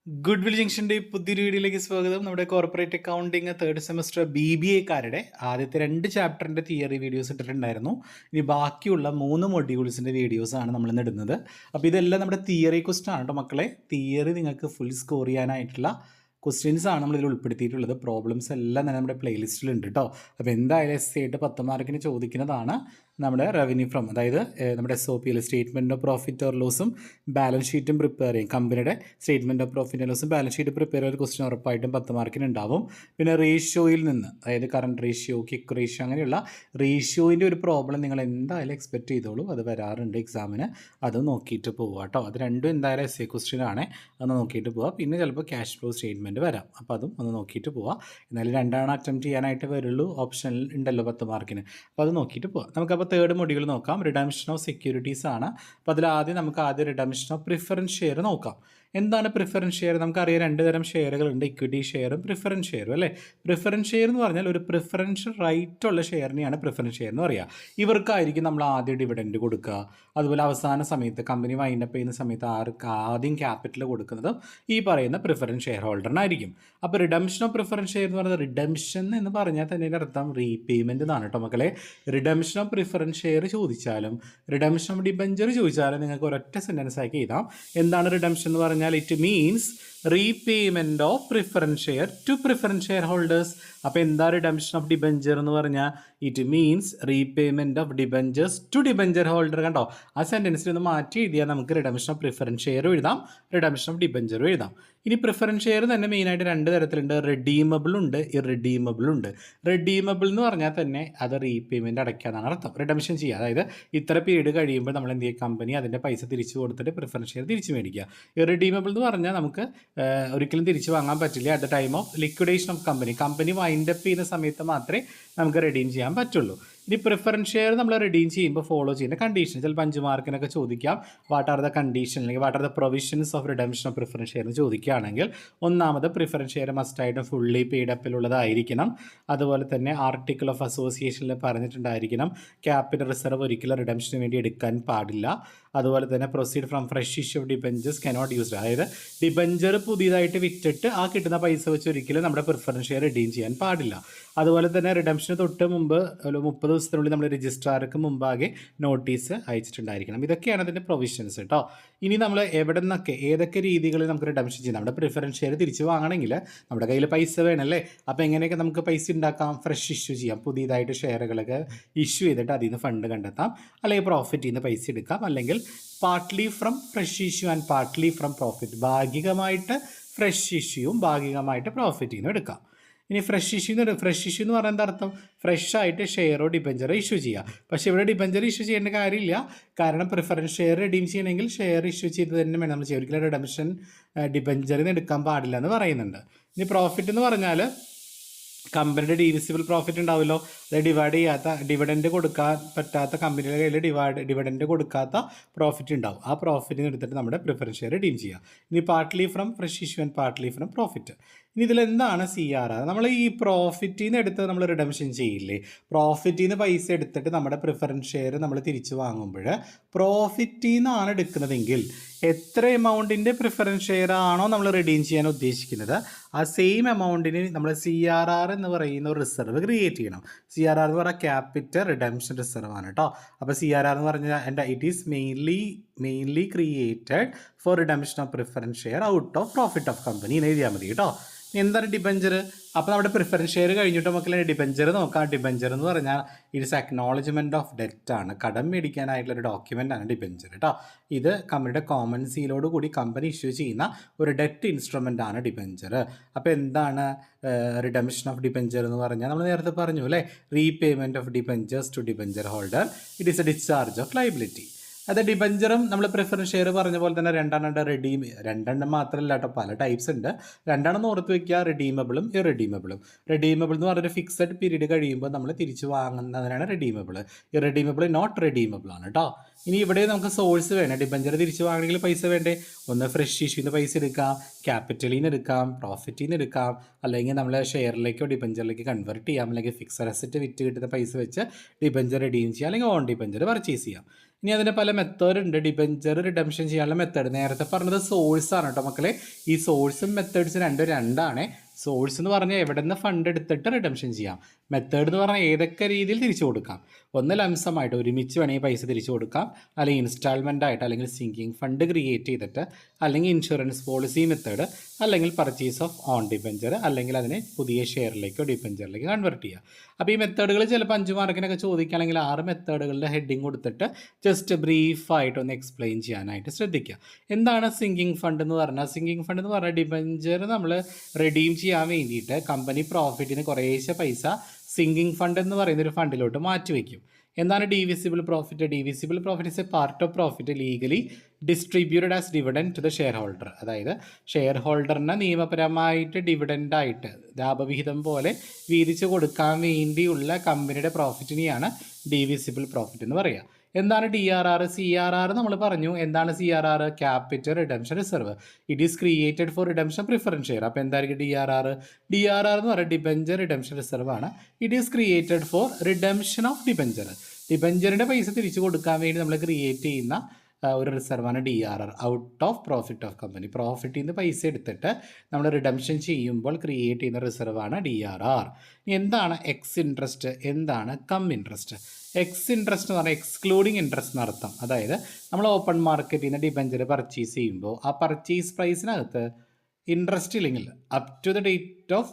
Good will ജംഗ്ഷൻ്റെ പുതിയൊരു വീഡിയോയിലേക്ക് സ്വാഗതം. നമ്മുടെ corporate accounting third semester BBA ആദ്യത്തെ 2 ചാപ്റ്ററിൻ്റെ തിയറി വീഡിയോസ് ഇട്ടിട്ടുണ്ടായിരുന്നു. ഇനി ബാക്കിയുള്ള 3 മൊഡ്യൂൾസിൻ്റെ വീഡിയോസാണ് നമ്മൾ ഇന്ന് ഇടുന്നത്. അപ്പോൾ ഇതെല്ലാം നമ്മുടെ തിയറി ക്വസ്റ്റൻ ആണ് കേട്ടോ മക്കളെ. തിയറി നിങ്ങൾക്ക് ഫുൾ സ്കോർ ചെയ്യാനായിട്ടുള്ള ക്വസ്റ്റ്യൻസ് ആണ് നമ്മളിതിൽ ഉൾപ്പെടുത്തിയിട്ടുള്ളത്. പ്രോബ്ലംസ് എല്ലാം തന്നെ നമ്മുടെ പ്ലേലിസ്റ്റിലുണ്ട് കേട്ടോ. അപ്പോൾ എന്തായാലും എസ് ആയിട്ട് 10 മാർക്കിന് ചോദിക്കുന്നതാണ് നമ്മുടെ റവന്യൂ ഫ്രം, അതായത് നമ്മുടെ SOP statement of profit or ലോസും ബാലൻസ് ഷീറ്റും പ്രിപ്പയർ ചെയ്യും. കമ്പനിയുടെ സ്റ്റേറ്റ്മെൻറ്റ് ഓഫ് പ്രോഫിറ്റ് ആൻഡ് ലോസും ബാലൻസ് ഷീറ്റ് പ്രിപ്പയർ ചെയ്ത ഒരു ക്വസ്റ്റ്യൻ ഉറപ്പായിട്ടും 10 മാർക്കിന് ഉണ്ടാവും. പിന്നെ റേഷ്യോയിൽ നിന്ന്, അതായത് കറണ്ട് റേഷ്യോ, കിക്ക് റേഷ്യോ, അങ്ങനെയുള്ള റേഷ്യോയിൻ്റെ ഒരു പ്രോബ്ലം നിങ്ങൾ എന്തായാലും എക്സ്പെക്ട് ചെയ്തോളൂ. അത് വരാറുണ്ട് എക്സാമിന്. അത് നോക്കിയിട്ട് പോവുക കേട്ടോ. അത് രണ്ടും എന്തായാലും essay ക്വസ്റ്റ്യൻ ആണ്. അത് നോക്കിയിട്ട് പോവുക. പിന്നെ ചിലപ്പോൾ ക്യാഷ് ഫ്ലോ സ്റ്റേറ്റ്മെൻറ്റ് വരാം. അപ്പോൾ അതും ഒന്ന് നോക്കിയിട്ട് പോവുക. എന്നാലും 2 അറ്റംപ്റ്റ് ചെയ്യാനായിട്ട് വരുള്ളൂ. ഓപ്ഷനിൽ ഉണ്ടല്ലോ 10 മാർക്കിന്. അപ്പോൾ അത് നോക്കിയിട്ട് പോവാം. നമുക്കപ്പോൾ തേർഡ് മൊഡ്യൂൾ നോക്കാം. റിഡംഷൻ ഓഫ് സെക്യൂരിറ്റീസ് ആണ്. അപ്പോൾ അതിലാദ്യം നമുക്ക് റിഡംഷൻ ഓഫ് പ്രിഫറൻസ് ഷെയർ നോക്കാം. എന്താണ് പ്രിഫറൻസ് ഷെയർ? നമുക്കറിയാം 2 തരം ഷെയറുകളുണ്ട്, ഇക്വിറ്റി ഷെയറും പ്രിഫറൻസ് ഷെയറും അല്ലേ. പ്രിഫറൻസ് ഷെയർ എന്ന് പറഞ്ഞാൽ ഒരു പ്രിഫറൻഷ്യൽ റൈറ്റ് ഉള്ള ഷെയറിനെയാണ് പ്രിഫറൻസ് ഷെയർ എന്ന് പറയുക. ഇവർക്കായിരിക്കും നമ്മൾ ആദ്യം ഡിവിഡൻഡ് കൊടുക്കുക. അതുപോലെ അവസാന സമയത്ത് കമ്പനി വൈൻഡപ്പ് ചെയ്യുന്ന സമയത്ത് ആദ്യം ക്യാപിറ്റൽ കൊടുക്കുന്നതും ഈ പറയുന്ന പ്രിഫറൻസ് ഷെയർ ഹോൾഡറിനായിരിക്കും. അപ്പോൾ റിഡംഷൻ ഓഫ് പ്രിഫറൻസ് ഷെയർ എന്ന് പറയുന്നത്, റിഡംഷൻ എന്ന് പറഞ്ഞാൽ തന്നെ അതിൻ്റെ അർത്ഥം റീപേയ്മെൻറ്റ് എന്നാണ് കേട്ടോ മക്കളെ. റിഡംഷൻ ഓഫ് പ്രിഫറൻസ് ഷെയർ ചോദിച്ചാലും റിഡംഷൻ ഓഫ് ഡിബഞ്ചർ ചോദിച്ചാലും നിങ്ങൾക്ക് ഒരൊറ്റ സെൻറ്റൻസ് ആക്കി എഴുതാം. എന്താണ് റിഡംഷൻ എന്ന് പറഞ്ഞാൽ? It means repayment of preference share to preference share holders. അപ്പോൾ എന്താ റിഡംഷൻ ഓഫ് ഡിബഞ്ചർ എന്ന് പറഞ്ഞാൽ? It means repayment of debentures to debenture holder. കണ്ടോ, ആ സെൻറ്റൻസിൽ ഒന്ന് മാറ്റി എഴുതിയാൽ നമുക്ക് റിഡംഷൻ ഓഫ് പ്രിഫറൻസ് ഷെയർ എഴുതാം, റിഡംഷൻ ഓഫ് ഡിബഞ്ചറും എഴുതാം. ഇനി പ്രിഫറൻസ് ഷെയർ തന്നെ മെയിനായിട്ട് 2 തരത്തിലുണ്ട്. റെഡീമബിൾ ഉണ്ട്, ഇറെഡീമബിൾ ഉണ്ട്. റെഡീമബിൾ എന്ന് പറഞ്ഞാൽ തന്നെ അത് റീപേയ്മെൻറ്റ് അടയ്ക്കാന്നാണ് അർത്ഥം. റിഡംഷൻ ചെയ്യുക, അതായത് ഇത്ര പീരീഡ് കഴിയുമ്പോൾ നമ്മൾ എന്ത് ചെയ്യുക, കമ്പനി അതിൻ്റെ പൈസ തിരിച്ചു കൊടുത്തിട്ട് പ്രിഫറൻസ് ഷെയർ തിരിച്ചു മേടിക്കുക. ഇറെഡീമബിൾ എന്ന് പറഞ്ഞാൽ നമുക്ക് ഒരിക്കലും തിരിച്ചു വാങ്ങാൻ പറ്റില്ല. At the time of liquidation of company wind up ചെയ്യുന്ന സമയത്ത് മാത്രമേ നമുക്ക് റെഡീം ചെയ്യാൻ പറ്റുള്ളൂ. ഇനി പ്രിഫറൻസ് ഷെയർ നമ്മൾ റെഡീം ചെയ്യുമ്പോൾ ഫോളോ ചെയ്യുന്ന കണ്ടീഷൻ, ചിലപ്പോൾ 5 മാർക്കിനൊക്കെ ചോദിക്കാം. വാട്ട് ആർ ദ കണ്ടീഷൻ, അല്ലെങ്കിൽ what are the provisions of redemption of preference share എന്ന് ചോദിക്കുകയാണെങ്കിൽ, ഒന്നാമത് പ്രിഫറൻസ് ഷെയർ മസ്റ്റായിട്ടും ഫുള്ളി പെയ്ഡപ്പിലുള്ളതായിരിക്കണം. അതുപോലെ തന്നെ ആർട്ടിക്കിൾ ഓഫ് അസോസിയേഷനിൽ പറഞ്ഞിട്ടുണ്ടായിരിക്കണം ക്യാപിറ്റൽ റിസർവ് ഒരിക്കലും റിഡംഷന് വേണ്ടി എടുക്കാൻ പാടില്ല. അതുപോലെ തന്നെ proceed from fresh issue of debentures cannot used, അതായത് ഡിബഞ്ചർ പുതിയതായിട്ട് വിറ്റിട്ട് ആ കിട്ടുന്ന പൈസ വെച്ച് ഒരിക്കലും നമ്മുടെ പ്രിഫറൻസ് ഷെയർ റിഡീം ചെയ്യാൻ പാടില്ല. അതുപോലെ തന്നെ റിഡംഷന് തൊട്ട് മുമ്പ് ഒരു 30 ദിവസത്തിനുള്ളിൽ നമ്മൾ രജിസ്ട്രാർക്ക് മുമ്പാകെ നോട്ടീസ് അയച്ചിട്ടുണ്ടായിരിക്കണം. ഇതൊക്കെയാണ് അതിൻ്റെ പ്രൊവിഷൻസ് കേട്ടോ. ഇനി നമ്മൾ എവിടെ നിന്നൊക്കെ ഏതൊക്കെ രീതികളിൽ നമുക്ക് റിഡംഷൻ ചെയ്യാം? നമ്മുടെ പ്രിഫറൻസ് ഷെയർ തിരിച്ചു വാങ്ങണമെങ്കിൽ നമ്മുടെ കയ്യിൽ പൈസ വേണമല്ലേ. അപ്പോൾ എങ്ങനെയൊക്കെ നമുക്ക് പൈസ ഉണ്ടാക്കാം? ഫ്രഷ് ഇഷ്യൂ ചെയ്യാം, പുതിയതായിട്ട് ഷെയറുകളൊക്കെ ഇഷ്യൂ ചെയ്തിട്ട് അതിൽ നിന്ന് ഫണ്ട് കണ്ടെത്താം, അല്ലെങ്കിൽ പ്രോഫിറ്റിൽ നിന്ന് പൈസ എടുക്കാം, അല്ലെങ്കിൽ partly from fresh issue and partly from profit, ഭാഗികമായിട്ട് ഫ്രഷ് ഇഷ്യൂവും ഭാഗികമായിട്ട് പ്രോഫിറ്റിൽ നിന്ന് എടുക്കാം. ഇനി ഫ്രഷ് ഇഷ്യൂ എന്ന് പറഞ്ഞാൽ എന്താ അർത്ഥം? ഫ്രഷ് ആയിട്ട് ഷെയറോ ഡിബഞ്ചറോ ഇഷ്യൂ ചെയ്യുക. പക്ഷേ ഇവിടെ ഡിബഞ്ചർ ഇഷ്യൂ ചെയ്യേണ്ട കാര്യമില്ല, കാരണം പ്രിഫറൻസ് ഷെയർ റിഡീം ചെയ്യണമെങ്കിൽ ഷെയർ ഇഷ്യൂ ചെയ്ത് തന്നെ വേണം നമ്മൾ ചെയ്യാം. ഒരിക്കലും റിഡംഷൻ ഡിബഞ്ചറിൽ നിന്ന് എടുക്കാൻ പാടില്ല എന്ന് പറയുന്നുണ്ട്. ഇനി പ്രോഫിറ്റ് എന്ന് പറഞ്ഞാൽ കമ്പനിയുടെ ഡിവിസിബിൾ പ്രോഫിറ്റ് ഉണ്ടാവുമല്ലോ, അത് ഡിവൈഡ് ചെയ്യാത്ത, ഡിവിഡൻഡ് കൊടുക്കാൻ പറ്റാത്ത കമ്പനിയുടെ കയ്യിൽ ഡിവിഡൻഡ് കൊടുക്കാത്ത പ്രോഫിറ്റ് ഉണ്ടാവും. ആ പ്രോഫിറ്റിന് എടുത്തിട്ട് നമ്മുടെ പ്രിഫറൻസ് ഷെയർ റിഡീം ചെയ്യുക. ഇനി partly from fresh issue and partly from profit. ഇനി ഇതിലെന്താണ് CRR? നമ്മൾ ഈ പ്രോഫിറ്റിൽ നിന്ന് എടുത്ത് നമ്മൾ റിഡംഷൻ ചെയ്യില്ലേ, പ്രോഫിറ്റിൽ നിന്ന് പൈസ എടുത്തിട്ട് നമ്മുടെ പ്രിഫറൻസ് ഷെയർ നമ്മൾ തിരിച്ചു വാങ്ങുമ്പോൾ പ്രോഫിറ്റിൽ നിന്നാണ് എടുക്കുന്നതെങ്കിൽ എത്ര എമൗണ്ടിൻ്റെ പ്രിഫറൻസ് ഷെയർ ആണോ നമ്മൾ റിഡീം ചെയ്യാൻ ഉദ്ദേശിക്കുന്നത്, ആ സെയിം എമൗണ്ടിന് നമ്മൾ CRR എന്ന് പറയുന്ന ഒരു റിസർവ് ക്രിയേറ്റ് ചെയ്യണം. CRR എന്ന് പറഞ്ഞാൽ ക്യാപിറ്റൽ റിഡംഷൻ റിസർവ് ആണ് കേട്ടോ. അപ്പോൾ CRR എന്ന് പറഞ്ഞാൽ it is mainly created for redemption of preference share out of profit of company എന്ന് എഴുതിയാൽ മതി കേട്ടോ. എന്താണ് ഡിബഞ്ചർ? അപ്പോൾ നമ്മുടെ പ്രിഫറൻസ് ഷെയർ കഴിഞ്ഞിട്ട് മക്കളെ ഡിബഞ്ചർ നോക്കാം. ഡിബഞ്ചർ എന്ന് പറഞ്ഞാൽ ഇറ്റ്സ് അക്നോളജ്മെൻറ്റ് ഓഫ് ഡെറ്റ് ആണ്, കടം മേടിക്കാനായിട്ടുള്ള ഒരു ഡോക്യുമെൻ്റ് ആണ് ഡിബഞ്ചർ കേട്ടോ. ഇത് കമ്പനിയുടെ കോമൺ സീലോട് കൂടി കമ്പനി ഇഷ്യൂ ചെയ്യുന്ന ഒരു ഡെറ്റ് ഇൻസ്ട്രുമെൻ്റ് ആണ് ഡിബഞ്ചർ. അപ്പോൾ എന്താണ് റിഡംഷൻ ഓഫ് ഡിബഞ്ചർ എന്ന് പറഞ്ഞാൽ? നമ്മൾ നേരത്തെ പറഞ്ഞു അല്ലേ, repayment of debentures to debenture holder, it is a discharge of liability. അത് ഡിബഞ്ചറും നമ്മൾ പ്രിഫറൻസ് ഷെയർ പറഞ്ഞ പോലെ തന്നെ 2 രണ്ടെണ്ണം മാത്രമല്ല കേട്ടോ, പല ടൈപ്സ് ഉണ്ട്. 2 ഓർത്ത് വയ്ക്കുക, റെഡീമബിളും ഇറെഡീമബിളും. റെഡീമബിൾ എന്ന് പറഞ്ഞൊരു ഫിക്സഡ് പീരീഡ് കഴിയുമ്പോൾ നമ്മൾ തിരിച്ചു വാങ്ങുന്നതിനാണ് റെഡീമബിൾ. ഇറെഡീമബിൾ നോട്ട് റെഡീമബിൾ ആണ് കേട്ടോ. ഇനി ഇവിടെ നമുക്ക് സോഴ്സ് വേണം. ഡിബഞ്ചർ തിരിച്ചു വാങ്ങണമെങ്കിൽ പൈസ വേണ്ടേ? ഒന്ന് ഫ്രഷ് ഇഷ്യൂന്ന് പൈസ എടുക്കാം, ക്യാപിറ്റലിൽ നിന്ന് എടുക്കാം, പ്രോഫിറ്റിൽ നിന്ന് എടുക്കാം, അല്ലെങ്കിൽ നമ്മൾ ഷെയറിലേക്കോ ഡിബഞ്ചറിലേക്ക് കൺവേർട്ട് ചെയ്യാം, അല്ലെങ്കിൽ ഫിക്സഡ് അസറ്റ് വിറ്റ് കിട്ടുന്ന പൈസ വെച്ച് ഡിബഞ്ചർ റിഡീം ചെയ്യാം, അല്ലെങ്കിൽ ഓൺ ഡിബഞ്ചർ പർച്ചേസ് ചെയ്യാം. ഇനി അതിൻ്റെ പല മെത്തേഡ് ഉണ്ട്. ഡിബഞ്ചർ റിഡംഷൻ ചെയ്യാനുള്ള മെത്തേഡ് നേരത്തെ പറഞ്ഞത് സോഴ്സാണ് കേട്ടോ മക്കളെ. ഈ സോഴ്സും മെത്തേഡ്സും രണ്ടാണ്. സോഴ്സ് എന്ന് പറഞ്ഞാൽ എവിടെ നിന്ന് ഫണ്ട് എടുത്തിട്ട് റിഡംഷൻ ചെയ്യാം. മെത്തേഡ് എന്ന് പറഞ്ഞാൽ ഏതൊക്കെ രീതിയിൽ തിരിച്ചു കൊടുക്കാം. ഒന്ന് ലംസമായിട്ട് ഒരുമിച്ച് വേണമെങ്കിൽ പൈസ തിരിച്ചു കൊടുക്കാം, അല്ലെങ്കിൽ ഇൻസ്റ്റാൾമെൻ്റ് ആയിട്ട്, അല്ലെങ്കിൽ സിങ്കിങ് ഫണ്ട് ക്രിയേറ്റ് ചെയ്തിട്ട്, അല്ലെങ്കിൽ ഇൻഷുറൻസ് പോളിസി മെത്തേഡ്, അല്ലെങ്കിൽ പർച്ചേസ് ഓഫ് ഓൺ ഡിബഞ്ചർ, അല്ലെങ്കിൽ അതിനെ പുതിയ ഷെയറിലേക്കോ ഡിബഞ്ചറിലേക്കോ കൺവെർട്ട് ചെയ്യുക. അപ്പോൾ ഈ മെത്തേഡുകൾ ചിലപ്പോൾ 5 മാർക്കിനൊക്കെ ചോദിക്കുകയാണെങ്കിൽ 6 മെത്തേഡുകളുടെ ഹെഡിങ് കൊടുത്തിട്ട് ജസ്റ്റ് ബ്രീഫായിട്ട് ഒന്ന് എക്സ്പ്ലെയിൻ ചെയ്യാനായിട്ട് ശ്രദ്ധിക്കുക. എന്താണ് സിങ്കിങ് ഫണ്ട് എന്ന് പറഞ്ഞാൽ? സിങ്കിങ് ഫണ്ട് എന്ന് പറഞ്ഞാൽ ഡിബഞ്ചർ നമ്മൾ റെഡീം ചെയ്യാൻ വേണ്ടിയിട്ട് കമ്പനി പ്രോഫിറ്റിന് കുറേശ്ശെ പൈസ സിങ്കിങ് ഫണ്ട് എന്ന് പറയുന്ന ഒരു ഫണ്ടിലോട്ട് മാറ്റിവെക്കും. എന്താണ് divisible profit? Divisible profit is a part of profit legally distributed as dividend to the share holder. അതായത് ഷെയർ ഹോൾഡറിന് നിയമപരമായിട്ട് ഡിവിഡൻഡായിട്ട് ലാഭവിഹിതം പോലെ വീതിച്ച് കൊടുക്കാൻ വേണ്ടിയുള്ള കമ്പനിയുടെ പ്രോഫിറ്റിനെയാണ് ഡിവിസിബിൾ പ്രോഫിറ്റ് എന്ന് പറയുക. എന്താണ് DRR? CRR നമ്മൾ പറഞ്ഞു. എന്താണ് CRR? Capital redemption reserve. It is created for redemption preference share. അപ്പോൾ എന്തായിരിക്കും DRR? DRR എന്ന് പറയുന്നത് ഡിബഞ്ചർ റിഡംഷൻ റിസർവ് ആണ്. It is created for redemption of debenture. ഡിബഞ്ചറിൻ്റെ പൈസ തിരിച്ചു കൊടുക്കാൻ വേണ്ടി നമ്മൾ ക്രിയേറ്റ് ചെയ്യുന്ന ഒരു റിസർവാണ് DRR, out of profit of company. പ്രോഫിറ്റിൽ നിന്ന് പൈസ എടുത്തിട്ട് നമ്മൾ റിഡംഷൻ ചെയ്യുമ്പോൾ ക്രിയേറ്റ് ചെയ്യുന്ന റിസർവാണ് DRR. എന്താണ് എക്സ് ഇൻട്രസ്റ്റ്? എന്താണ് കം ഇൻട്രസ്റ്റ്? എക്സ് ഇൻട്രസ്റ്റ് എന്ന് പറഞ്ഞാൽ എക്സ്ക്ലൂഡിങ് ഇൻട്രസ്റ്റ് എന്നർത്ഥം. അതായത് നമ്മൾ ഓപ്പൺ മാർക്കറ്റിൽ നിന്ന് ഡിബഞ്ചർ പർച്ചേസ് ചെയ്യുമ്പോൾ ആ പർച്ചേസ് പ്രൈസിനകത്ത് ഇൻട്രസ്റ്റ് ഇല്ലെങ്കിൽ up to the date of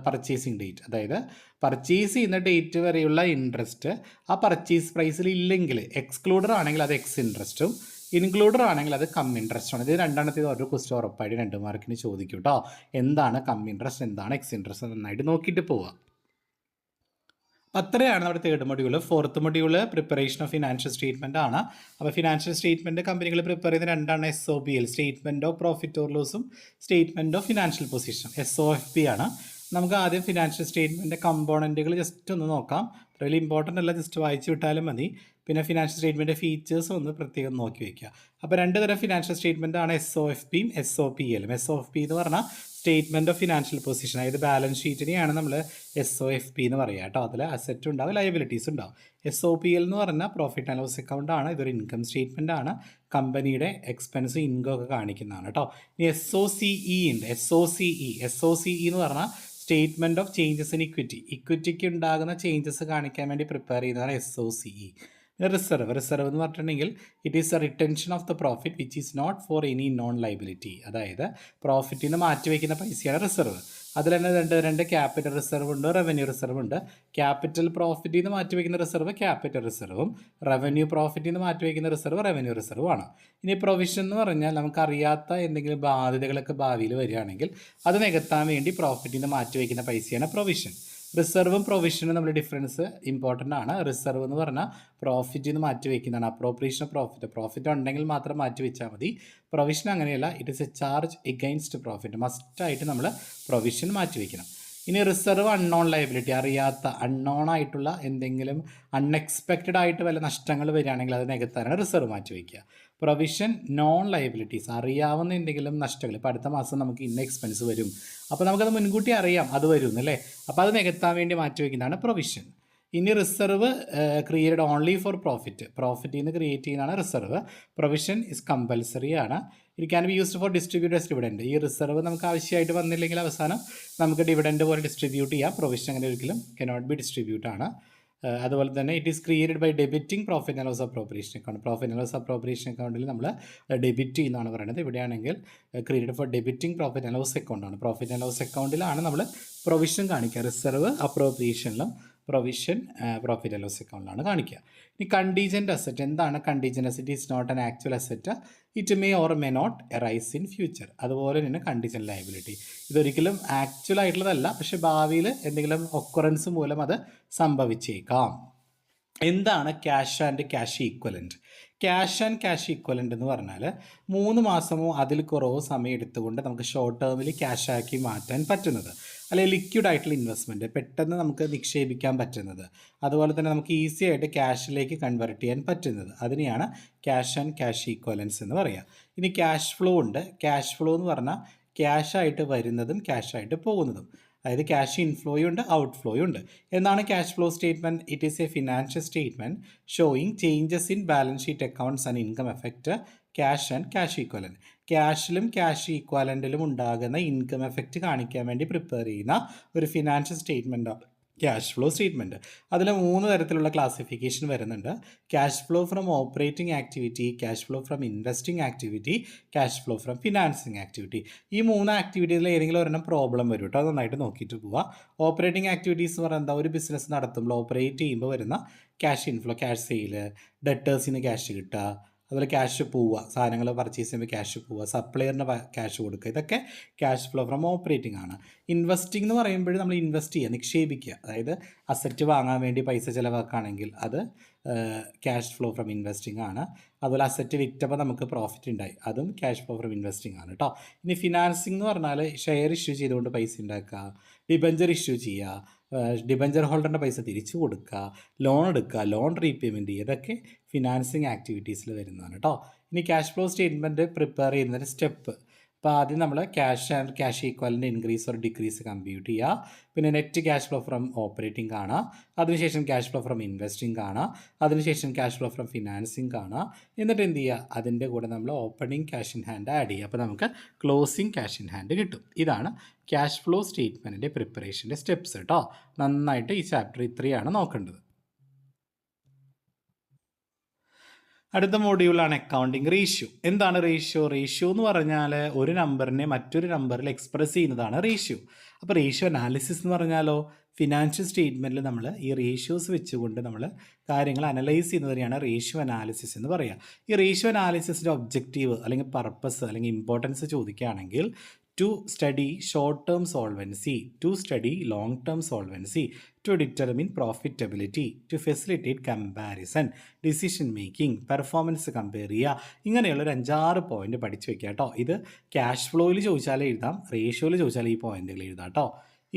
purchasing date, അതായത് പർച്ചേസ് ചെയ്യുന്ന ഡേറ്റ് വരെയുള്ള ഇൻട്രസ്റ്റ് ആ പർച്ചേസ് പ്രൈസിൽ ഇല്ലെങ്കിൽ, എക്സ്ക്ലൂഡർ ആണെങ്കിൽ അത് എക്സ് ഇൻട്രസ്റ്റും ഇൻക്ലൂഡർ ആണെങ്കിൽ അത് കം ഇൻട്രസ്റ്റാണ്. ഇത് രണ്ടാമത്തേത് ഒരു ക്വസ്റ്റ്യൻ ഉറപ്പായിട്ട് 2 മാർക്കിന് ചോദിക്കും കേട്ടോ. എന്താണ് കം ഇൻട്രസ്റ്റ്, എന്താണ് എക്സ് ഇൻട്രസ്റ്റ്, നന്നായിട്ട് നോക്കിയിട്ട് പോവാം. അത്രയാണ് നമ്മുടെ third module. Fourth module preparation of financial statement ആണ്. അപ്പോൾ ഫിനാൻഷ്യൽ സ്റ്റേറ്റ്മെൻറ്റ് കമ്പനികൾ പ്രിപ്പയർ ചെയ്യുന്ന രണ്ടാണ്. SOPL, statement of profit or ലോസും statement of financial position, SOFP ആണ്. നമുക്ക് ആദ്യം ഫിനാൻഷ്യൽ സ്റ്റേറ്റ്മെൻറ്റ് കമ്പോണൻറ്റുകൾ ജസ്റ്റ് ഒന്ന് നോക്കാം. വലിയ ഇമ്പോർട്ടൻ്റ് അല്ല, ജസ്റ്റ് വായിച്ചു വിട്ടാലും മതി. പിന്നെ ഫിനാൻഷ്യൽ സ്റ്റേറ്റ്മെൻറ്റ് ഫീച്ചേഴ്സ് ഒന്ന് പ്രത്യേകം നോക്കി വയ്ക്കുക. അപ്പോൾ 2 തരം ഫിനാൻഷ്യൽ സ്റ്റേറ്റ്മെൻ്റ് ആണ്, SOFPയും SOPLും. SOFP എന്ന് പറഞ്ഞാൽ സ്റ്റേറ്റ്മെൻറ്റ് ഓഫ് ഫിനാൻഷ്യൽ പൊസിഷൻ, അതായത് ബാലൻസ് ഷീറ്റിനെയാണ് നമ്മൾ SOFP എന്ന് പറയുക കേട്ടോ. അതിൽ അസറ്റ് ഉണ്ടാവും, ലയബിലിറ്റീസ് ഉണ്ടാവും. SOPL എന്ന് പറഞ്ഞാൽ പ്രോഫിറ്റ് ആൻഡ് ലോസ് അക്കൗണ്ട് ആണ്. ഇതൊരു ഇൻകം സ്റ്റേറ്റ്മെൻ്റ് ആണ്, കമ്പനിയുടെ എക്സ്പെൻസ് ഇൻകം ഒക്കെ കാണിക്കുന്നതാണ് കേട്ടോ. ഇനി SOCE ഉണ്ട്. SOCE എന്ന് പറഞ്ഞാൽ സ്റ്റേറ്റ്മെൻറ്റ് ഓഫ് ചേഞ്ചസ് ഇൻ ഇക്വിറ്റിക്ക് ഉണ്ടാകുന്ന ചേഞ്ചസ് കാണിക്കാൻ വേണ്ടി പ്രിപ്പയർ ചെയ്യുന്നതാണ് SOCE. റിസർവ് എന്ന് പറഞ്ഞിട്ടുണ്ടെങ്കിൽ it is a retention of the profit which is not for any known liability. അതായത് പ്രോഫിറ്റിൽ നിന്ന് മാറ്റിവെക്കുന്ന പൈസയാണ് റിസർവ്. അതിൽ തന്നെ രണ്ട് ക്യാപിറ്റൽ റിസർവ് ഉണ്ട്, റവന്യൂ റിസർവ് ഉണ്ട്. ക്യാപിറ്റൽ പ്രോഫിറ്റിൽ നിന്ന് മാറ്റിവെക്കുന്ന റിസർവ് ക്യാപിറ്റൽ റിസർവും, റവന്യൂ പ്രോഫിറ്റിൽ നിന്ന് മാറ്റിവെക്കുന്ന റിസർവ് റവന്യൂ റിസർവുമാണ്. ഇനി പ്രൊവിഷൻ എന്ന് പറഞ്ഞാൽ നമുക്കറിയാത്ത എന്തെങ്കിലും ബാധ്യതകളൊക്കെ ഭാവിയിൽ വരികയാണെങ്കിൽ അത് നികത്താൻ വേണ്ടി പ്രോഫിറ്റിൽ നിന്ന് മാറ്റിവെക്കുന്ന പൈസയാണ് പ്രൊവിഷൻ. റിസർവും പ്രൊവിഷനും നമ്മൾ ഡിഫറൻസ് ഇമ്പോർട്ടൻ്റ് ആണ്. റിസർവ് എന്ന് പറഞ്ഞാൽ പ്രോഫിറ്റിൽ നിന്ന് മാറ്റി വയ്ക്കുന്നതാണ്, അപ്രോപ്രിയേഷൻ ഓഫ് പ്രോഫിറ്റ് ഉണ്ടെങ്കിൽ മാത്രം മാറ്റി വെച്ചാൽ മതി. പ്രൊവിഷൻ അങ്ങനെയല്ല, it is A charge against profit. മസ്റ്റായിട്ട് നമ്മൾ പ്രൊവിഷൻ മാറ്റി വയ്ക്കണം. ഇനി റിസർവ് അൺനോൺ ലയബിലിറ്റി, അറിയാത്ത അൺനോൺ ആയിട്ടുള്ള എന്തെങ്കിലും അൺഎക്സ്പെക്റ്റഡ് ആയിട്ട് വല്ല നഷ്ടങ്ങൾ വരികയാണെങ്കിൽ അത് നികത്താനാണ് റിസർവ് മാറ്റി വയ്ക്കുക. പ്രൊവിഷൻ നോൺ ലയബിലിറ്റീസ്, അറിയാവുന്ന എന്തെങ്കിലും നഷ്ടങ്ങൾ, ഇപ്പോൾ അടുത്ത മാസം നമുക്ക് ഇന്ന എക്സ്പെൻസ് വരും, അപ്പോൾ നമുക്കത് മുൻകൂട്ടി അറിയാം അത് വരും അല്ലേ, അപ്പോൾ അത് നികത്താൻ വേണ്ടി മാറ്റി വയ്ക്കുന്നതാണ് പ്രൊവിഷൻ. ഇനി റിസർവ് ക്രിയേറ്റഡ് ഓൺലി ഫോർ പ്രോഫിറ്റിൽ നിന്ന് ക്രിയേറ്റ് ചെയ്യുന്നതാണ് റിസർവ്. പ്രൊവിഷൻ ഇസ് കമ്പൽസറി ആണ്. It can be used for distributors dividend. ഈ റിസർവ് നമുക്ക് ആവശ്യമായിട്ട് വന്നില്ലെങ്കിൽ അവസാനം നമുക്ക് ഡിവിഡൻഡ് പോലെ ഡിസ്ട്രിബ്യൂട്ട് ചെയ്യാം. പ്രൊവിഷൻ അങ്ങനെ ഒരിക്കലും കനോട്ട് ബി ഡിസ്ട്രിബ്യൂട്ട് ആണ്. അതുപോലെ തന്നെ it is created by debiting profit and loss appropriation account. Profit and loss appropriation അക്കൗണ്ടിൽ നമ്മൾ ഡെബിറ്റ് ചെയ്യുന്നതാണ് പറയുന്നത്. ഇവിടെയാണെങ്കിൽ created for debiting profit and loss അക്കൗണ്ടാണ്. പ്രോഫിറ്റ് ആൻഡ് ലോസ് അക്കൗണ്ടിലാണ് നമ്മൾ പ്രൊവിഷൻ കാണിക്കുക. റിസർവ് അപ്രോപ്രിയേഷനിലും പ്രൊവിഷൻ പ്രോഫിറ്റ് ആൻഡ് ലോസ് അക്കൗണ്ടിലാണ് കാണിക്കുക. ഇനി കണ്ടീജൻറ്റ് അസറ്റ് എന്താണ്? Contingent asset is not an actual asset, it may or may not arise in future. അതുപോലെ തന്നെ കണ്ടീജൻറ്റ് ലയബിലിറ്റി, ഇതൊരിക്കലും ആക്ച്വൽ ആയിട്ടുള്ളതല്ല, പക്ഷേ ഭാവിയിൽ എന്തെങ്കിലും ഒക്കറൻസ് മൂലം അത് സംഭവിച്ചേക്കാം. എന്താണ് cash and cash equivalent? Cash and cash equivalent എന്ന് പറഞ്ഞാൽ 3 മാസമോ അതിൽ കുറവോ സമയം എടുത്തുകൊണ്ട് നമുക്ക് ഷോർട്ട് ടേമിൽ ക്യാഷ് ആക്കി മാറ്റാൻ പറ്റുന്നത്, അല്ലെങ്കിൽ ലിക്വിഡ് ആയിട്ടുള്ള ഇൻവെസ്റ്റ്മെൻറ്റ് പെട്ടെന്ന് നമുക്ക് നിക്ഷേപിക്കാൻ പറ്റുന്നത്, അതുപോലെ തന്നെ നമുക്ക് ഈസി ആയിട്ട് ക്യാഷിലേക്ക് കൺവേർട്ട് ചെയ്യാൻ പറ്റുന്നത്, അതിനെയാണ് ക്യാഷ് ആൻഡ് ക്യാഷ് ഈക്വലൻസ് എന്ന് പറയുക. ഇനി ക്യാഷ് ഫ്ലോ ഉണ്ട്. ക്യാഷ് ഫ്ലോ എന്ന് പറഞ്ഞാൽ ക്യാഷായിട്ട് വരുന്നതും ക്യാഷായിട്ട് പോകുന്നതും. അതായത് ക്യാഷ് ഇൻഫ്ലോയും ഉണ്ട് ഔട്ട്ഫ്ലോയും ഉണ്ട്. എന്താണ് cash flow statement? It is a financial statement showing changes in balance sheet accounts and income effect cash and cash equivalent. ക്യാഷിലും ക്യാഷ് ഈക്വലൻറ്റിലും ഉണ്ടാകുന്ന ഇൻകം എഫക്റ്റ് കാണിക്കാൻ വേണ്ടി പ്രിപ്പയർ ചെയ്യുന്ന ഒരു ഫിനാൻഷ്യൽ സ്റ്റേറ്റ്മെൻറ്റാണ് ക്യാഷ് ഫ്ലോ സ്റ്റേറ്റ്മെൻറ്റ്. അതിൽ 3 തരത്തിലുള്ള ക്ലാസിഫിക്കേഷൻ വരുന്നുണ്ട്. Cash flow from operating activity, cash flow from investing activity, cash flow from financing activity. ഈ 3 ആക്ടിവിറ്റിയിൽ ഏതെങ്കിലും ഒരെണ്ണം പ്രോബ്ലം വരും കേട്ടോ. അത് നന്നായിട്ട് നോക്കിയിട്ട് പോവുക. ഓപ്പറേറ്റിംഗ് ആക്ടിവിറ്റീസ് എന്ന് പറയുന്നത് ഒരു ബിസിനസ് നടത്തുമ്പോൾ ഓപ്പറേറ്റ് ചെയ്യുമ്പോൾ വരുന്ന ക്യാഷ് ഇൻഫ്ലോ, ക്യാഷ് സെയിൽ, ഡെറ്റേഴ്സിന് ക്യാഷ് കിട്ടുക, അതുപോലെ ക്യാഷ് പോവുക, സാധനങ്ങൾ പർച്ചേസ് ചെയ്യുമ്പോൾ ക്യാഷ് പോവുക, സപ്ലയറിന് ക്യാഷ് കൊടുക്കുക, ഇതൊക്കെ ക്യാഷ് ഫ്ലോ ഫ്രം ഓപ്പറേറ്റിംഗ് ആണ്. ഇൻവെസ്റ്റിംഗ് എന്ന് പറയുമ്പോൾ നമ്മൾ ഇൻവെസ്റ്റ് ചെയ്യുക, നിക്ഷേപിക്കുക, അതായത് അസറ്റ് വാങ്ങാൻ വേണ്ടി പൈസ ചിലവാക്കുകയാണെങ്കിൽ അത് ക്യാഷ് ഫ്ലോ ഫ്രം ഇൻവെസ്റ്റിംഗ് ആണ്. അതുപോലെ അസറ്റ് വിറ്റപ്പോൾ നമുക്ക് പ്രോഫിറ്റ് ഉണ്ടായി, അതും ക്യാഷ് ഫ്ലോ ഫ്രം ഇൻവെസ്റ്റിംഗ് ആണ് കേട്ടോ. ഇനി ഫിനാൻസിംഗ് എന്ന് പറഞ്ഞാൽ ഷെയർ ഇഷ്യൂ ചെയ്തുകൊണ്ട് പൈസ ഉണ്ടാക്കുക, ഡിബഞ്ചർ ഇഷ്യൂ ചെയ്യുക, ഡിബഞ്ചർ ഹോൾഡറിൻ്റെ പൈസ തിരിച്ചു കൊടുക്കുക, ലോൺ എടുക്കുക, ലോൺ റീപേയ്മെൻറ്റ് ചെയ്യുക, ഇതൊക്കെ ഫിനാൻസിങ് ആക്ടിവിറ്റീസിൽ വരുന്നതാണ് കേട്ടോ. ഇനി ക്യാഷ് ഫ്ലോ സ്റ്റേറ്റ്മെൻറ്റ് പ്രിപ്പയർ ചെയ്യുന്നതിന് സ്റ്റെപ്പ്. അപ്പോൾ ആദ്യം നമ്മൾ ക്യാഷ് ആൻഡ് ക്യാഷ് ഈക്വലിൻ്റെ ഇൻക്രീസ് ഓർ ഡിക്രീസ് കമ്പ്യൂട്ട് ചെയ്യുക. പിന്നെ net cash flow from operating കാണുക. അതിനുശേഷം ക്യാഷ് ഫ്ലോ ഫ്രം ഇൻവെസ്റ്റിംഗ് കാണുക. അതിനുശേഷം ക്യാഷ് ഫ്ലോ ഫ്രം ഫിനാൻസിങ് കാണുക. എന്നിട്ട് എന്ത് ചെയ്യുക, അതിൻ്റെ കൂടെ നമ്മൾ opening cash in hand add ചെയ്യുക. അപ്പോൾ നമുക്ക് ക്ലോസിംഗ് ക്യാഷ് ഇൻ ഹാൻഡ് കിട്ടും. ഇതാണ് ക്യാഷ് ഫ്ലോ സ്റ്റേറ്റ്മെൻറ്റിൻ്റെ പ്രിപ്പറേഷൻ്റെ സ്റ്റെപ്സ് കേട്ടോ. നന്നായിട്ട് ഈ ചാപ്റ്റർ 3 ആണ് നോക്കേണ്ടത്. അടുത്ത മോഡ്യൂളാണ് അക്കൗണ്ടിങ് റേഷ്യോ. എന്താണ് റേഷ്യോ? റേഷ്യോ എന്ന് പറഞ്ഞാൽ ഒരു നമ്പറിനെ മറ്റൊരു നമ്പറിൽ എക്സ്പ്രസ് ചെയ്യുന്നതാണ് റേഷ്യോ. അപ്പോൾ റേഷ്യോ അനാലിസിസ് എന്ന് പറഞ്ഞാലോ, ഫിനാൻഷ്യൽ സ്റ്റേറ്റ്മെൻറ്റിൽ നമ്മൾ ഈ റേഷ്യോസ് വെച്ചുകൊണ്ട് നമ്മൾ കാര്യങ്ങൾ അനലൈസ് ചെയ്യുന്നതിനെയാണ് റേഷ്യോ അനാലിസിസ് എന്ന് പറയുക. ഈ റേഷ്യോ അനാലിസിസിൻ്റെ ഒബ്ജക്റ്റീവ് അല്ലെങ്കിൽ പർപ്പസ് അല്ലെങ്കിൽ ഇമ്പോർട്ടൻസ് ചോദിക്കുകയാണെങ്കിൽ to study short-term solvency, to study long-term solvency, to determine profitability, to facilitate comparison, decision making, performance compare ചെയ്യുക. ഇങ്ങനെയുള്ളൊരു 5-6 പോയിന്റ് പഠിച്ചു വെക്കുക കേട്ടോ. ഇത് ക്യാഷ് ഫ്ലോയിൽ ചോദിച്ചാലേ എഴുതാം, റേഷ്യോയിൽ ചോദിച്ചാൽ ഈ പോയിന്റുകൾ എഴുതാം കേട്ടോ.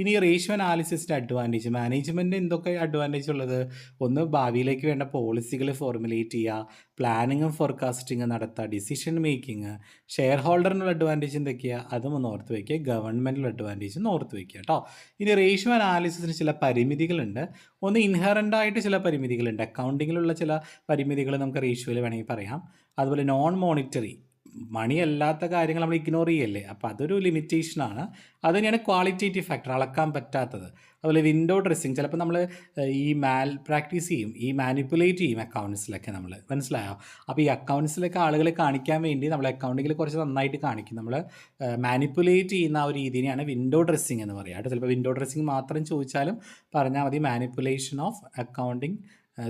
ഇനി റേഷ്യോ അനാലിസിസിൻ്റെ അഡ്വാൻറ്റേജ്, മാനേജ്മെൻറ്റിന് എന്തൊക്കെ അഡ്വാൻറ്റേജ് ഉള്ളത്? ഒന്ന്, ഭാവിയിലേക്ക് വേണ്ട പോളിസികൾ ഫോർമുലേറ്റ് ചെയ്യുക, പ്ലാനിങ്ങും ഫോർകാസ്റ്റിങ്ങും നടത്തുക, ഡിസിഷൻ മേക്കിങ്. ഷെയർ ഹോൾഡറിനുള്ള അഡ്വാൻറ്റേജ് എന്തൊക്കെയാണ്, അതും ഒന്ന് ഓർത്ത് വയ്ക്കുക. ഗവൺമെൻറ്റിനുള്ള അഡ്വാൻറ്റേജ് ഒന്ന് ഓർത്ത് വയ്ക്കുക കേട്ടോ. ഇനി റേഷ്യോ അനാലിസിസിന് ചില പരിമിതികളുണ്ട്. ഒന്ന്, ഇൻഹറൻ്റായിട്ട് ചില പരിമിതികളുണ്ട്. അക്കൗണ്ടിങ്ങിലുള്ള ചില പരിമിതികൾ നമുക്ക് റേഷ്യോയിൽ വേണമെങ്കിൽ പറയാം. അതുപോലെ നോൺ മോണിറ്ററി, മണിയല്ലാത്ത കാര്യങ്ങൾ നമ്മൾ ഇഗ്നോർ ചെയ്യല്ലേ, അപ്പോൾ അതൊരു ലിമിറ്റേഷനാണ്. അത് തന്നെയാണ് ക്വാളിറ്റേറ്റീവ് ഫാക്ടർ, അളക്കാൻ പറ്റാത്തത്. അതുപോലെ വിൻഡോ ഡ്രസ്സിങ്, ചിലപ്പോൾ നമ്മൾ ഈ പ്രാക്ടീസ് ചെയ്യും, ഈ മാനിപ്പുലേറ്റ് ചെയ്യും അക്കൗണ്ട്സിലൊക്കെ നമ്മൾ, മനസ്സിലായോ? അപ്പോൾ ഈ അക്കൗണ്ട്സിലൊക്കെ ആളുകളെ കാണിക്കാൻ വേണ്ടി നമ്മൾ അക്കൗണ്ടിങ്ങിൽ കുറച്ച് നന്നായിട്ട് കാണിക്കും. നമ്മൾ മാനിപ്പുലേറ്റ് ചെയ്യുന്ന ആ ഒരു രീതിയാണ് വിൻഡോ ഡ്രസ്സിങ് എന്ന് പറയുക കേട്ടോ. ചിലപ്പോൾ വിൻഡോ ഡ്രസ്സിങ് മാത്രം ചോദിച്ചാലും പറഞ്ഞാൽ മതി, മാനിപ്പുലേഷൻ ഓഫ് അക്കൗണ്ടിങ്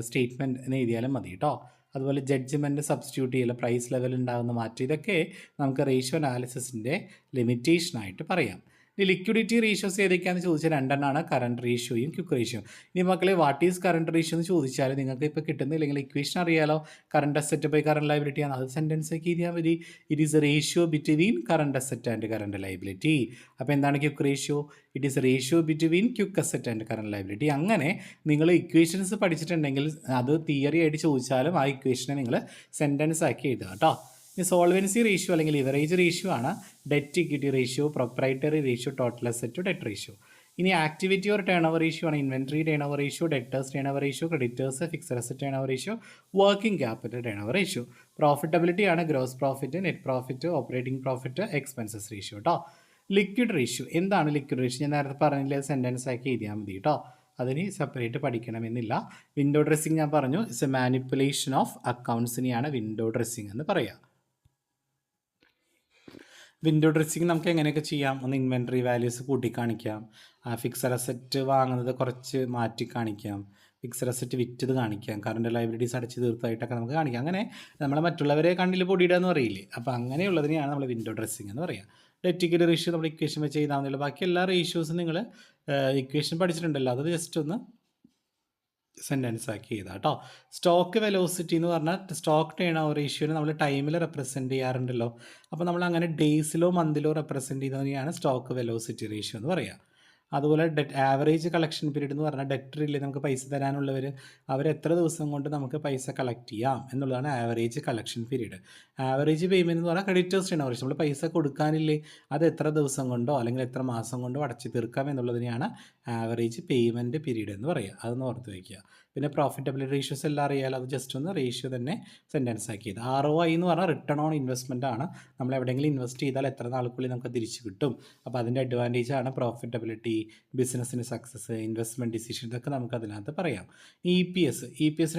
സ്റ്റേറ്റ്മെൻറ്റ് എന്ന് എഴുതിയാലും മതി കേട്ടോ. അതുപോലെ ജഡ്ജ്മെൻറ്റ് സബ്സ്റ്റിറ്റ്യൂട്ട് ചെയ്യൽ, പ്രൈസ് ലെവൽ ഉണ്ടാകുന്ന മാറ്റം, ഇതൊക്കെ നമുക്ക് റേഷ്യോ അനാലിസിസിൻ്റെ ലിമിറ്റേഷനായിട്ട് പറയാം. ഈ ലിക്വിഡിറ്റി റേഷ്യോസ് ഏതൊക്കെയാണെന്ന് ചോദിച്ചാൽ 2 എണ്ണമാണ്, കറണ്ട് റേഷ്യോയും ക്വിക്ക് റേഷ്യോ. ഇനി മക്കളെ, വാട്ട് ഈസ് കറണ്ട് റേഷ്യോ എന്ന് ചോദിച്ചാൽ നിങ്ങൾക്ക് ഇപ്പോൾ കിട്ടുന്നില്ലെങ്കിൽ ഇക്വേഷൻ അറിയാലോ, current asset by current liability ആണ്. അത് സെൻറ്റൻസ് ഒക്കെ എഴുതിയാൽ മതി. It is a ratio between current asset and current liability. അപ്പോൾ എന്താണ് quick ratio? It is a ratio between quick asset and current liability. അങ്ങനെ നിങ്ങൾ ഇക്വേഷൻസ് പഠിച്ചിട്ടുണ്ടെങ്കിൽ അത് തിയറി ആയിട്ട് ചോദിച്ചാലും ആ ഇക്വേഷനെ നിങ്ങൾ സെൻറ്റൻസ് ആക്കി എഴുതുക കേട്ടോ. ഈ സോൾവൻസി റേഷ്യോ അല്ലെങ്കിൽ ലിവറേജ് റേഷ്യോ ആണ് debt equity ratio, proprietary ratio, total asset to debt ratio. ഇനി activity or turnover ratio ആണ് inventory turnover ratio, debtors turnover ratio, creditors, fixed asset turnover ratio, working capital turnover ratio. Profitability ആണ് gross profit, net profit, operating profit, expenses ratio കേട്ടോ. Liquid ratio, എന്താണ് liquid ratio? ഞാൻ നേരത്തെ പറഞ്ഞില്ലേ, sentence ആക്കി എഴുതിയാൽ മതി കേട്ടോ. അതിന് സെപ്പറേറ്റ് പഠിക്കണമെന്നില്ല. വിൻഡോ ഡ്രസ്സിങ് ഞാൻ പറഞ്ഞു, ഇറ്റ്സ് എ മാനിപ്പുലേഷൻ ഓഫ് അക്കൗണ്ട്സിനെയാണ് വിൻഡോ ഡ്രസ്സിങ് എന്ന് പറയുക. വിൻഡോ ഡ്രസ്സിങ് നമുക്ക് എങ്ങനെയൊക്കെ ചെയ്യാം? ഒന്ന്, ഇൻവെൻട്രി വാല്യൂസ് കൂട്ടി കാണിക്കാം, ഫിക്സഡ് അസറ്റ് വാങ്ങുന്നത് കുറച്ച് മാറ്റി കാണിക്കാം, ഫിക്സഡ് അസറ്റ് വിറ്റത് കാണിക്കാം, കറണ്ട് ലൈബിലിറ്റീസ് അടച്ച് തീർത്തായിട്ടൊക്കെ നമുക്ക് കാണിക്കാം. അങ്ങനെ നമ്മൾ മറ്റുള്ളവരെ കണ്ണിൽ പൊടിയിടുക എന്ന് പറയില്ലേ, അപ്പോൾ അങ്ങനെയുള്ളതിനെയാണ് നമ്മൾ വിൻഡോ ഡ്രസ്സിങ് എന്ന് പറയുക. ഡെറ്റ് ഇക്വിറ്റി റേഷ്യോ നമ്മൾ ഇക്വേഷൻ വെച്ച് ചെയ്താൽ മതിയല്ലോ. ബാക്കി എല്ലാ റേഷ്യോസും നിങ്ങൾ ഇക്വേഷൻ പഠിച്ചിട്ടുണ്ടല്ലോ, അത് ജസ്റ്റ് ഒന്ന് സെൻറ്റൻസ് ആക്കി ചെയ്താൽ കേട്ടോ. സ്റ്റോക്ക് വെലോസിറ്റി എന്ന് പറഞ്ഞാൽ സ്റ്റോക്ക് ടേൺ ഓവർ റേഷ്യോനെ നമ്മൾ ടൈമിൽ റെപ്രസെൻറ്റ് ചെയ്യാറുണ്ടല്ലോ. അപ്പോൾ നമ്മൾ അങ്ങനെ ഡേയ്സിലോ മന്തിലോ റെപ്രസെൻറ്റ് ചെയ്യുന്നതിനെയാണ് സ്റ്റോക്ക് വെലോസിറ്റി റേഷ്യോ എന്ന് പറയുക. അതുപോലെ ആവറേജ് കളക്ഷൻ പീരീഡ് എന്ന് പറഞ്ഞാൽ ഡെറ്റർ ഇല്ലേ നമുക്ക് പൈസ തരാനുള്ളവർ, അവർ എത്ര ദിവസം കൊണ്ട് നമുക്ക് പൈസ കളക്ട് ചെയ്യാം എന്നുള്ളതാണ് average collection period. Average payment എന്ന് പറഞ്ഞാൽ ക്രെഡിറ്റേഴ്സ് ആണ്. നമ്മൾ പൈസ കൊടുക്കാനില്ലേ അത് എത്ര ദിവസം കൊണ്ടോ അല്ലെങ്കിൽ എത്ര മാസം കൊണ്ടോ അടച്ചു തീർക്കാം എന്നുള്ളതിനെയാണ് ആവറേജ് പേയ്മെൻറ്റ് പീരീഡ് എന്ന് പറയുക. അതൊന്ന് ഓർത്ത് വയ്ക്കുക. പിന്നെ പ്രോഫിറ്റബിലിറ്റി റേഷ്യോസ് എല്ലാം അറിയാലോ, അത് ജസ്റ്റ് ഒന്ന് റേഷ്യോ തന്നെ സെൻറ്റൻസ് ആക്കിയത്. ROI എന്ന് പറഞ്ഞാൽ റിട്ടേൺ ഓൺ ഇൻവെസ്റ്റ്മെൻ്റ് ആണ്. നമ്മൾ എവിടെയെങ്കിലും ഇൻവെസ്റ്റ് ചെയ്താൽ എത്ര നാൾക്കുള്ളിൽ നമുക്ക് തിരിച്ച് കിട്ടും. അപ്പോൾ അതിൻ്റെ അഡ്വാൻറ്റേജ് ആണ് പ്രോഫിറ്റബിലിറ്റി, ബിസിനസ്സിന് സക്സസ്, ഇൻവെസ്റ്റ്മെൻറ്റ് ഡിസിഷൻ, ഇതൊക്കെ നമുക്ക് അതിനകത്ത് പറയാം. EPS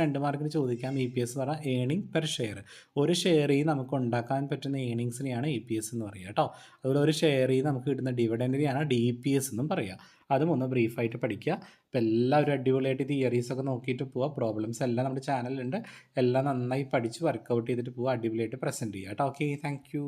2 മാർക്കിന് ചോദിക്കാം. EPS എന്ന് പറഞ്ഞാൽ ഏണിംഗ് പെർ ഷെയർ. ഒരു ഷെയറിൽ നമുക്ക് ഉണ്ടാക്കാൻ പറ്റുന്ന ഏണിങ്സിനെയാണ് EPS എന്ന് പറയുക കേട്ടോ. അതുപോലെ ഒരു ഷെയറിൽ നമുക്ക് കിട്ടുന്ന ഡിവിഡൻറ്റിനെയാണ് DPS എന്നും പറയുക. അതും ഒന്ന് ബ്രീഫായിട്ട് പഠിക്കുക. അപ്പോൾ എല്ലാവരും അടിപൊളിയായിട്ട് തിയറീസൊക്കെ നോക്കിയിട്ട് പോവുക. പ്രോബ്ലംസ് എല്ലാം നമ്മുടെ ചാനലിലുണ്ട്. എല്ലാം നന്നായി പഠിച്ച് വർക്കൗട്ട് ചെയ്തിട്ട് പോവുക. അടിപൊളിയായിട്ട് പ്രസൻറ്റ് ചെയ്യുക കേട്ടോ. Okay, thank you.